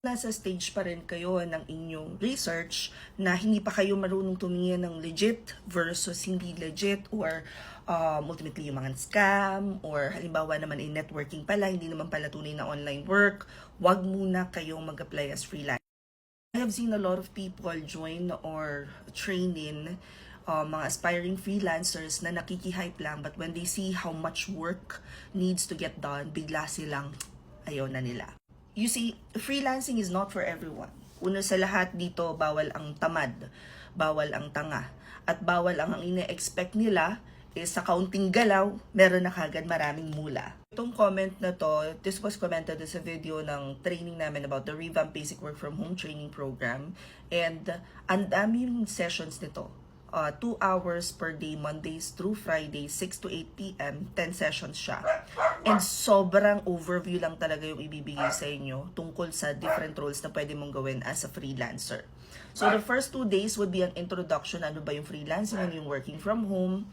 nasa stage pa rin kayo ng inyong research na hindi pa kayo marunong tumingin ng legit versus hindi legit, or ultimately yung mga scam, or halimbawa naman ay networking pala, hindi naman pala tunay na online work, wag muna kayong mag-apply as freelance. I have seen a lot of people join or train in mga aspiring freelancers na nakikihype lang, but when they see how much work needs to get done, bigla silang ayaw na nila. You see, freelancing is not for everyone. Una sa lahat dito, bawal ang tamad, bawal ang tanga, at bawal ang ine-expect nila is sa kaunting galaw, meron na kagad maraming mula. Itong comment na to, this was commented sa video ng training namin about the Revamped Basic Work From Home Training Program. And ang daming sessions nito. 2 hours per day, Mondays through Fridays, 6 to 8 p.m., 10 sessions siya. And sobrang overview lang talaga yung ibibigay sa inyo tungkol sa different roles na pwede mong gawin as a freelancer. So the first 2 days would be an introduction, ano ba yung freelancing, ano yung working from home.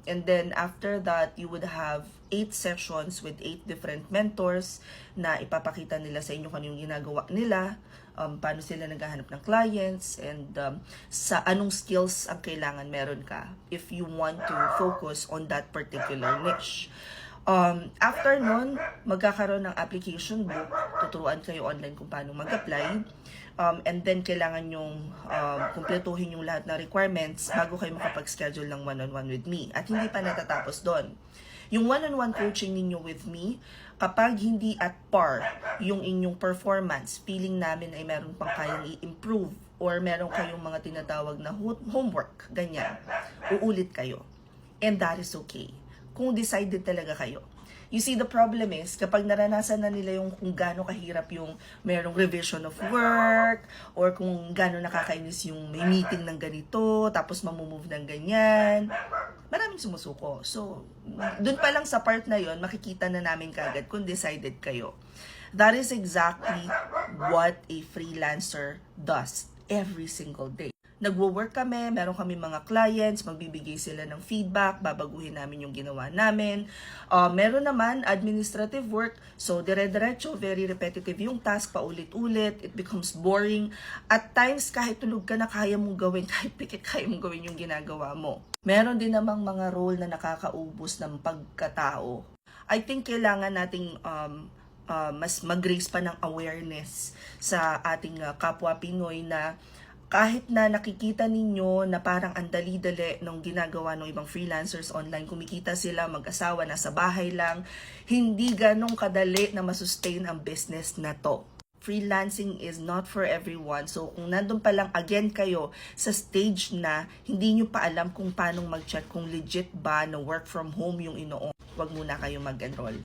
And then after that, you would have 8 sessions with 8 different mentors na ipapakita nila sa inyo kung ano yung ginagawa nila, paano sila naghahanap ng clients, and sa anong skills ang kailangan meron ka if you want to focus on that particular niche. After nun, magkakaroon ng application book, tuturuan kayo online kung paano mag-apply, and then kailangan yung kumpletuhin yung lahat ng requirements bago kayo makapag-schedule ng one-on-one with me. At hindi pa natatapos doon. Yung one-on-one coaching ninyo with me, kapag hindi at par yung inyong performance, feeling namin ay meron pang kayang i-improve, or meron kayong mga tinatawag na homework, ganyan, uulit kayo. And that is okay kung decided talaga kayo. You see, the problem is, kapag naranasan na nila yung kung gaano kahirap yung merong revision of work, or kung gaano nakakainis yung may meeting ng ganito, tapos mamumove ng ganyan, maraming sumusuko. So, dun pa lang sa part na yon, makikita na namin kagad kung decided kayo. That is exactly what a freelancer does every single day. Nagwo-work kami, meron kami mga clients, magbibigay sila ng feedback, babaguhin namin yung ginawa namin. Meron naman administrative work, so dire-diretso, very repetitive yung task, paulit-ulit, it becomes boring. At times, kahit tulog ka na, kaya mong gawin, kahit pikit, kaya mong gawin yung ginagawa mo. Meron din namang mga role na nakakaubos ng pagkatao. I think kailangan nating mas mag-raise pa ng awareness sa ating kapwa Pinoy na kahit na nakikita ninyo na parang ang dali-dali nung ginagawa ng ibang freelancers online, kumikita sila, mag-asawa, nasa bahay lang, hindi ganong kadali na masustain ang business na to. Freelancing is not for everyone. So kung nandun pa lang again kayo sa stage na hindi nyo pa alam kung paano mag-check kung legit ba na work from home yung inoon, wag muna kayo mag-enroll.